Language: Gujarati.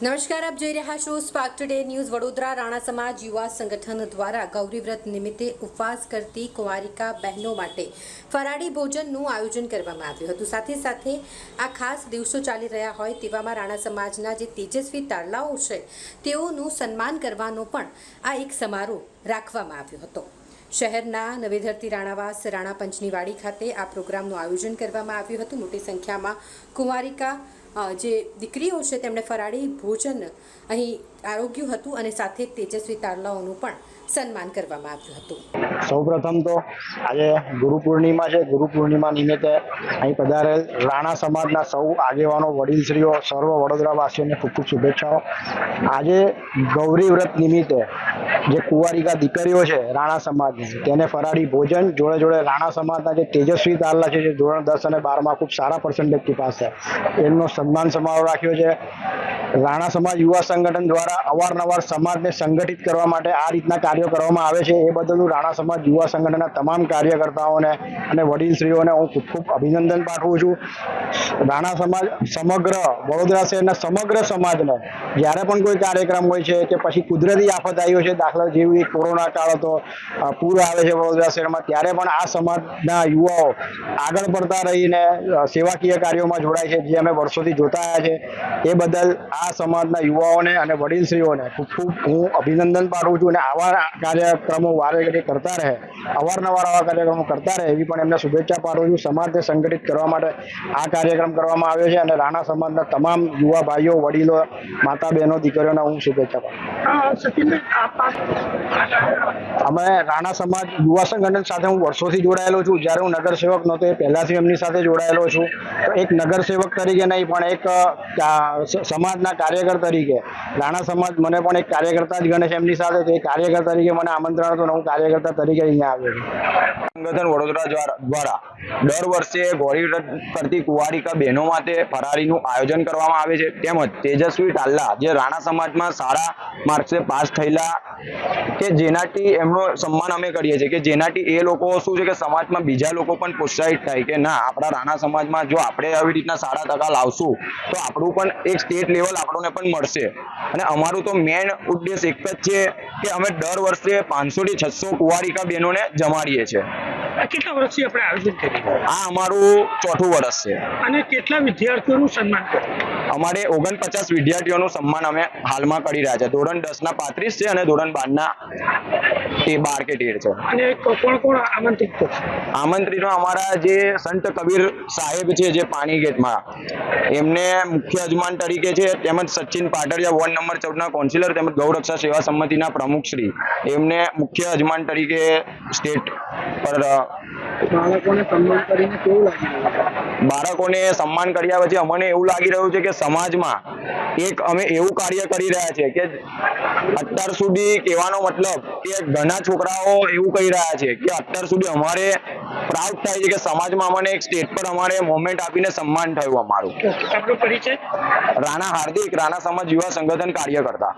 નમસ્કાર, આપ જોઈ રહ્યા છો spark today news Vadodara. Rana સમાજ યુવા સંગઠન દ્વારા ગૌરી વ્રત નિમિત્તે ઉપવાસ કરતી કુંવારિકા બહેનો માટે ફરાળી ભોજનનું આયોજન કરવામાં આવ્યું હતું. સાથે સાથે આ ખાસ દિવસો ચાલી રહ્યા હોય તેવામાં રાણા સમાજના જે તેજસ્વી તારલાઓ છે તેઓનું સન્માન કરવાનો પણ આ એક સમારોહ રાખવામાં આવ્યો હતો. શહેરના નવેધરતી રાણાવાસ રાણા પંચનીવાડી ખાતે આ પ્રોગ્રામનું આયોજન કરવામાં આવ્યું હતું. મોટી સંખ્યામાં કુંવારિકા જે દીકરીઓ છે તેમણે ફરાળી ભોજન અહીં આરોગ્યું હતું અને સાથે તેજસ્વી તારલાઓનું પણ સન્માન કરવામાં આવ્યું હતું. સૌપ્રથમ તો આજે ગુરુ પૂર્ણિમા છે. ગુરુ પૂર્ણિમા નિમિત્તે અહીં પધારેલ રાણા સમાજના સૌ આગેવાનો, વડીલશ્રીઓ, સર્વ વડોદરાવાસીઓને ખૂબ ખૂબ શુભેચ્છાઓ. આજે ગૌરી વ્રત નિમિત્તે જે કુંવારિકા દીકરીઓ છે રાણા સમાજની, તેને ફરાળી ભોજન જોડે જોડે રાણા સમાજના જે તેજસ્વી તારલા છે, જે ધોરણ 10 અને 12માં ખૂબ સારા પર્સન્ટેજથી પાસ છે, એમનો સન્માન સમારોહ રાખ્યો છે. રાણા સમાજ યુવા સંગઠન દ્વારા અવારનવાર સમાજને સંગઠિત કરવા માટે આ રીતના કાર્યો કરવામાં આવે છે. એ બદલ હું રાણા સમાજ યુવા સંગઠનના તમામ કાર્યકર્તાઓને અને વડીલશ્રીઓને હું ખૂબ ખૂબ અભિનંદન પાઠવું છું. રાણા સમાજ સમગ્ર વડોદરા શહેરના સમગ્ર સમાજને જ્યારે પણ કોઈ કાર્યક્રમ હોય છે કે પછી કુદરતી આફત આવી હોય છે, દાખલા જેવી કોરોના કાળ હતો, પૂર આવે છે વડોદરા શહેરમાં, ત્યારે પણ આ સમાજના યુવાઓ આગળ પડતા રહીને સેવાકીય કાર્યોમાં જોડાય છે, જે અમે વર્ષોથી જોતા આવ્યા છે. એ બદલ આ સમાજના યુવાઓને અને વડીલશ્રીઓને ખૂબ ખૂબ હું અભિનંદન પાઠવું છું. અને આવા કાર્યક્રમો વારે ઘડી કરતા રહે, અવારનવાર આવા કાર્યક્રમો કરતા રહે, એવી પણ એમને શુભેચ્છા પાઠવું છું. સમાજને સંગઠિત કરવા માટે આ કાર્યક્રમ કરવામાં આવ્યો છે અને રાણા સમાજના તમામ યુવા ભાઈઓ, વડીલો, માતા, બહેનો, દીકરીઓને હું શુભેચ્છા પાઠવું. અમે રાણા સમાજ યુવા સંગઠન સાથે હું વર્ષોથી જોડાયેલો છું. જ્યારે હું નગરસેવક નહોતો એ પહેલાથી એમની સાથે જોડાયેલો છું. તો એક નગરસેવક તરીકે નહીં પણ એક સમાજના કાર્યકર તરીકે રાણા સમાજ મને પણ એક કાર્યકર્તા જ ગણે છે એમની સાથે. તો એ કાર્યકર તરીકે મને આમંત્રણ હતું અને હું કાર્યકર્તા તરીકે અહીંયા આવ્યો છું. સંગઠન વડોદરા દ્વારા દર વર્ષે ગૌરી વ્રત કરતી કુંવારિકા બહેનો માટે ફરાળીનું આયોજન કરવામાં આવે છે. તેમજ તેજસ્વી તારલા જે રાણા સમાજમાં સારા માર્ક્સે પાસ થયેલા કે જેનાથી એમનો સન્માન અમે કરીએ છીએ, કે જેનાથી એ લોકો શું છે કે સમાજમાં બીજા લોકો પણ પ્રોત્સાહિત થાય કે ના, આપણા રાણા સમાજમાં જો આપણે આવી રીતના સારા ટકા લાવશું તો આપણું પણ એક સ્ટેટ લેવલ આપણને પણ મળશે. અને અમારું તો મેઇન ઉદ્દેશ એક જ છે કે અમે દર વર્ષે 500 થી 600 કુંવારિકા બહેનોને જમાડીએ છીએ. કેટલા વર્ષથી આપણે આયોજન કરીએ? આ અમારું ચોથું વર્ષ છે. અને કેટલા વિદ્યાર્થીઓનું સન્માન કર્યું? અમારે 49 વિદ્યાર્થીઓનું સન્માન અમે હાલમાં કરી રહ્યા છે. ધોરણ 10 ના 35 છે અને ધોરણ 12 ના 12 કે 13 છે. અને કોણ કોણ આમંત્રિત છે? આમંત્રિત અમારા જે સંત કબીર સાહેબ છે જે પાણી ગેટમાં, એમને મુખ્ય યજમાન તરીકે છે. તેમજ સચિન પાટડિયા વોર્ડ નંબર 14 ના કાઉન્સિલર તેમજ ગૌરક્ષા સેવા સમિતિના પ્રમુખ શ્રી, એમને મુખ્ય યજમાન તરીકે સ્ટેટ પર. બાળકોને સન્માન કરીને કેવું લાગી રહ્યું? બાળકોને સન્માન કર્યા પછી અમને એવું લાગી રહ્યું છે કે સમાજમાં એક અમે એવું કાર્ય કરી રહ્યા છે કે અત્યાર સુધી કહેવાનો મતલબ કે ઘણા છોકરાઓ એવું કહી રહ્યા છે કે અત્યાર સુધી અમારે પ્રાઉડ થાય છે કે સમાજમાં અમને એક સ્ટેજ પર અમારે મોમેન્ટ આપીને સન્માન થયું અમારું. આપણો પરિચય? રાણા હાર્દિક, રાણા સમાજ યુવા સંગઠન કાર્યકર્તા.